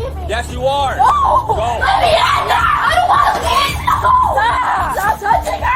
leaving. Yes, you are. No. Go. Let me in. No. I don't want to leave. No. Stop touching her.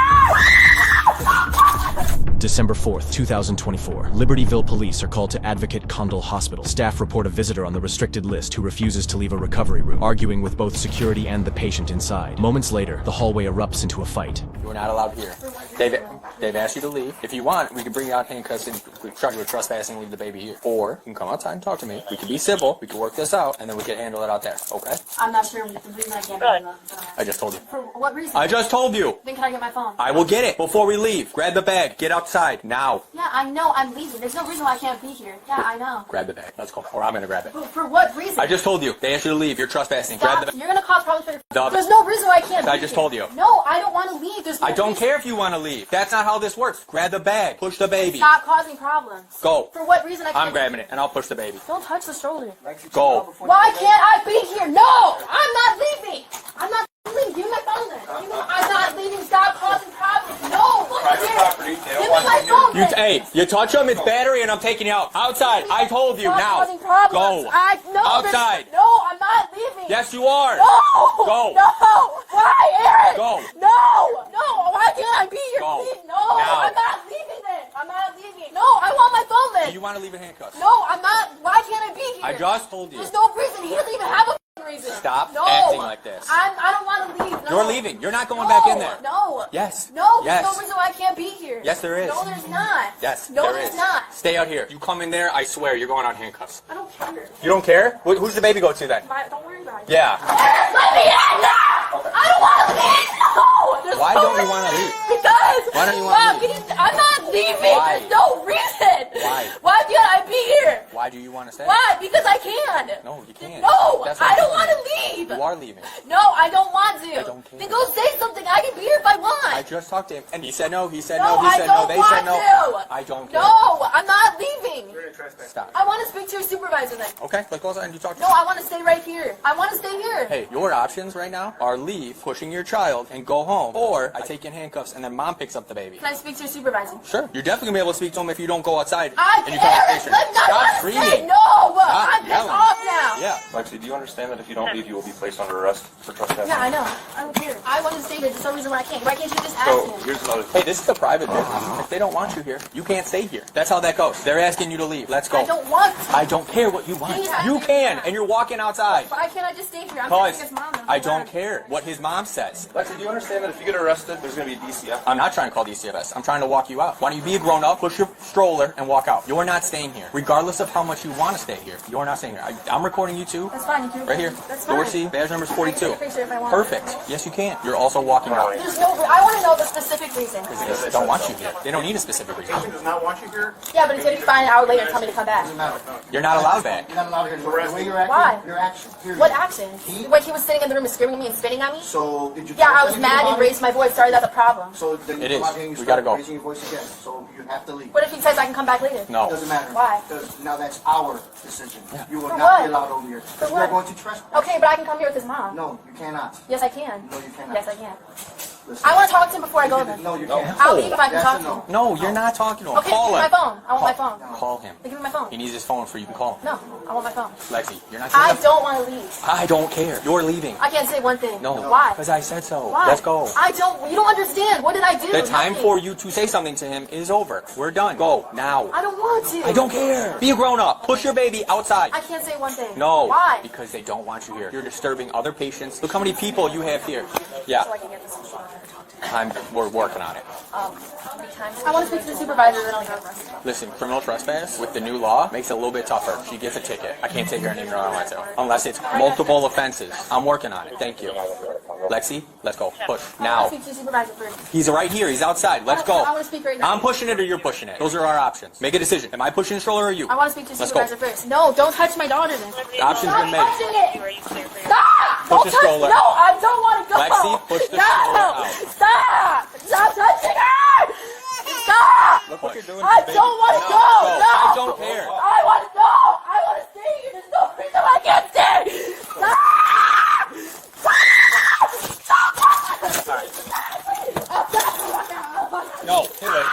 December 4th, 2024. Libertyville police are called to Advocate Condell Hospital. Staff report a visitor on the restricted list who refuses to leave a recovery room, arguing with both security and the patient inside. Moments later, the hallway erupts into a fight. You are not allowed here. They've asked you to leave. If you want, we can bring you out handcuffs and charge you with trespassing and leave the baby here. Or you can come outside and talk to me. We can be civil. We can work this out, and then we can handle it out there. Okay? I'm not sure the reason I can't be in the... I just told you. For what reason? I just told you. Then can I get my phone? I will get it before we leave. Grab the bag. Get outside now. Yeah, I know. I'm leaving. There's no reason why I can't be here. Yeah, I know. Grab the bag. Let's go. Or I'm gonna grab it. For what reason? I just told you. They asked you to leave. You're trespassing. Stop. Grab the bag. You're gonna cause problems for your... The- There's no reason why I can't be I just told you. No, I don't want to leave. There's no I don't reason. care if you want to leave. That's not how this works. Grab the bag. Push the baby. Stop causing problems. Go. For what reason I can't... I'm grabbing it, and I'll push the baby. Don't touch the stroller. Go. Why can't I be here? No! I'm not leaving! I'm not leaving. Give me my phone then. I'm not leaving. Stop causing problems. No! Look here. Give me my phone then. Hey, you touch them, it's battery, and I'm taking you out. Outside. I told you. Stop Now. causing problems. Go. No, Outside. No, I'm not leaving. Yes, you are. No! Go. No! Why, Aaron? Go. No! No! Why can't I be here? Go. Please? No! Now. I'm not leaving then. I'm not leaving. No, I want my phone then. Do you want to leave in handcuffs? No, I'm not. Why can't I be here? I just told you. There's no reason. He doesn't even have a reason. Stop no. acting like this. I don't want to leave. No. You're leaving. You're not going back in there. No. Yes. No, Yes. there's no reason why I can't be here. Yes, there is. No, there's not. Yes, No, there there's is. not. Stay out here. You come in there, I swear, you're going on handcuffs. I don't care. You don't care? Who's the baby go to then? Don't worry about it. Yeah. Let me in now! I don't want to leave! No! There's Why no don't you reason. want to leave? Because... Why don't you want to Mom, leave? I'm not leaving! Why? There's no reason! Why? Why can't I be here? Why do you want to stay? Why? Because I can! No, you can't. No! That's what I I'm don't saying. want to leave! You are leaving. No, I don't want to. I don't care. Then go say something. I can be here if I want. I just talked to him, and he said no, he said No, no, he I said don't no, they want said no. to. I don't care. No, I'm not leaving. Stop. I want to speak to your supervisor then. Okay, let's go outside and you talk to No, him. I want to stay right here. I want to stay here. Hey, your options right now are leave, pushing your child, and go home. Or I take you in handcuffs, and then mom picks up the baby. Can I speak to your supervisor? Sure. You're definitely going to be able to speak to him if you don't go outside I and you come to the can't. station. Let's not Stop say screaming. no. I'm pissed yelling. off now. Yeah. Lexi, do you understand that if you don't leave, you will be placed under arrest for trespassing? Yeah, I know. I don't care. I want to stay here. There's no reason why I can't. Why can't you just ask So, him? here's another Hey, this is a private business. If they don't want you here, you can't stay here. That's how that goes. They're asking you to leave. Let's go. I don't want to. I don't care what you want. Yeah. You can, and you're walking outside. Why can't I just stay here? I'm Because his mom. I don't care what his mom says. Lexi, do you understand that if you get arrested, there's going to be a DCF? I'm not trying to call DCFS. I'm trying to walk you out. Why don't you be a grown-up, push your stroller, and walk out. You're not staying here. Regardless of how much you want to stay here, you're not staying here. I'm recording you too. That's fine. You can Right here. That's fine. Dorsey, badge number is 42. I can take a picture if I want. Perfect. Yes, you can. You're also walking out. There's no. I want to know the specific reason. They don't want you here. They don't need a specific reason. does not want you here. Yeah, but it's gonna be fine an hour later and tell me to come back. You're not allowed back. You're not allowed here. The way you're acting, Why? your action. Period. What action? When he was sitting in the room and screaming at me and spitting at me? So did you? Yeah, tell I us was anything mad about and it? raised my voice. Sorry, that's a problem. So then you It come is. out here and you We start gotta go. raising your voice again. So you have to leave. What if he says I can come back later? No. Doesn't matter. Why? Because now that's our decision. You will For not be what? allowed over here. For Because we're what? going to trespass. Okay, but I can come here with his mom. No, you cannot. Yes, I can. No, you cannot. Yes, I can. Listen. I want to talk to him before I go then. No, you can't. I'll leave if I can Yes talk or to no? him. No, you're not talking to him. Okay, Call give me my him. phone. I want my phone. Call him. Give me my phone. He needs his phone for you can call him. No, I want my phone. Lexi, you're not I getting don't want to leave. I don't care. You're leaving. I can't say one thing. No. Why? Because I said so. Why? Let's go. I don't. You don't understand. What did I do? The time Nothing. for you to say something to him is over. We're done. Go now. I don't want to. I don't care. Be a grown-up. Push your baby outside. I can't say one thing. No. Why? Because they don't want you here. You're disturbing other patients. Look how many people you have here. Yeah. So I can get this. We're working on it. I want to speak to the supervisor. Then I'll go. Listen, criminal trespass with the new law makes it a little bit tougher. She gets a ticket. I can't take her anywhere I want to. Unless it's multiple offenses. I'm working on it. Thank you. Lexi, let's go. Push. I Now. want to speak to the supervisor first. He's right here. He's outside. Let's go. I want to speak right now. I'm pushing it or you're pushing it. Those are our options. Make a decision. Am I pushing the stroller or you? I want to speak to the Let's go. supervisor first. No, don't touch my daughter then. The option's been made. touching it. Stop! Push Don't the touch- stroller. No, I don't want to go. Lexi, push the no. stroller out. Stop! Stop touching her! Stop! Look what you're doing. I don't want to go. No. I don't care. I want to go. I want to stay here. There's no reason why I can't stay. Stop! No, hey, wait.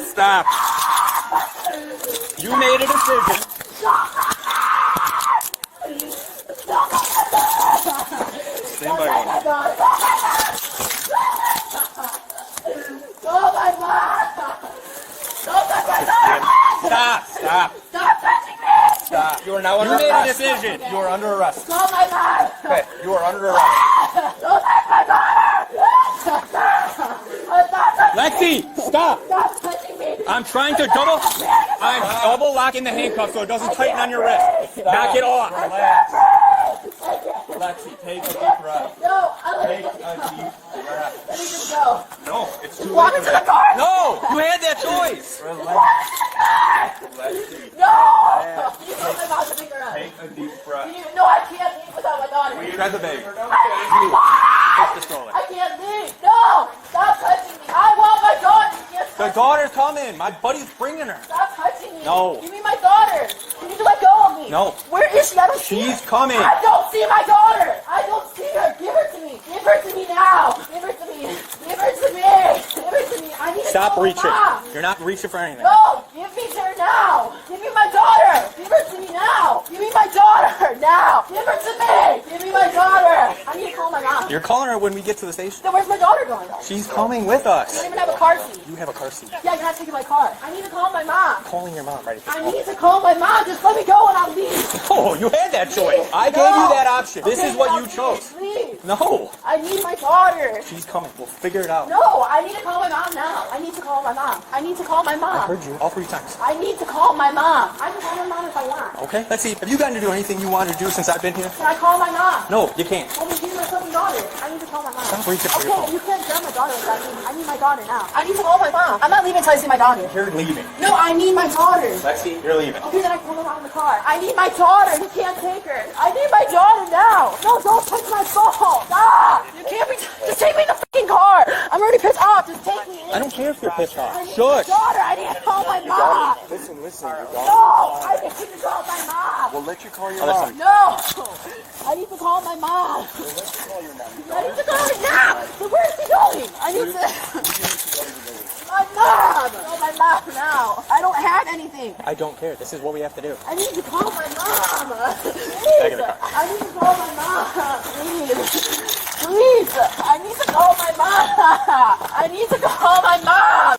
Stop. Stop. You made a decision. Stand by one. Oh my God! Don't touch my daughter! Stop. Stop. Stop touching me! Stop. You are now under arrest. You made a decision. You are under arrest. Call my mom! Okay. You are under arrest. Don't touch my daughter! Lexi, stop. Stop touching me! I'm trying to double locking the handcuff so it doesn't tighten on your wrist. Knock it off. Relax. Lexi, take a deep breath. No, Take a deep breath. let me just go. No, it's too Walk late. into the car! No, you had that choice. Relax. Lexi, No! You told my mom to pick her up. take a deep breath. No, I can't leave without my daughter. Grab the bag. I Take the stroller. can't leave. No! Stop touching me. I want my daughter. You can't The touch daughter's coming. My buddy's bringing her. Stop touching me. No. Give me my daughter. You need to let go of me. No. Where is she? I don't see her. She's coming. I don't see my daughter. I don't see her. Give her to me. Give her to me now. Give her to me. Give her to me. Give her to me. I need to Stop call my reaching. mom. You're not reaching for anything. No, give me her now. Give me my daughter. Give her to me now. Give me my daughter now. Give her to me. Give me my daughter. I need to call my mom. You're calling her when we get to the station. Then where's my daughter going? She's coming with I us. don't even have a car seat. You have a car seat. Yeah, you're not taking my car. I need to call my mom. Calling your mom right I need to call my mom. Just let me go and I'll leave. Oh, you had that choice. I gave you that option. This is what you chose. Please. No. I need my daughter. She's coming. We'll figure it out. No, I need to call my mom now. I need to call my mom. I need to call my I mom. heard you all 3 times. I need to call my mom. I can call my mom if I want. Okay, let's see. Have you gotten to do anything you wanted to do since I've been here? Can I call my mom? No, you can't. Well, then give me my fucking daughter. I need to call my mom. Stop reaching for your Okay, phone. you can't grab my daughter like that. I need my daughter now. I need to call my mom. I'm not leaving until I see my daughter. You're leaving. No, I need my daughter. Lexi, you're leaving. Okay, then I call my mom in the car. I need my daughter. You can't take her. I need my daughter now. No, don't touch my phone. Stop. You can't be. Just take me in the fucking car. I'm already pissed off. Just take me in. I don't care if you're pissed off. I need my Shush. daughter. I need to call my mom. Listen, you No, I need to call my mom. We'll let you call your mom. No, I need to call my mom. I need to call her now. So where is she going? I need to. My mom. Call my mom now. I don't have anything. I don't care. This is what we have to do. I need to call my mom. Back in Please. the car. I need to call my mom. Please. Please. I need to call my mom. I need to call my mom.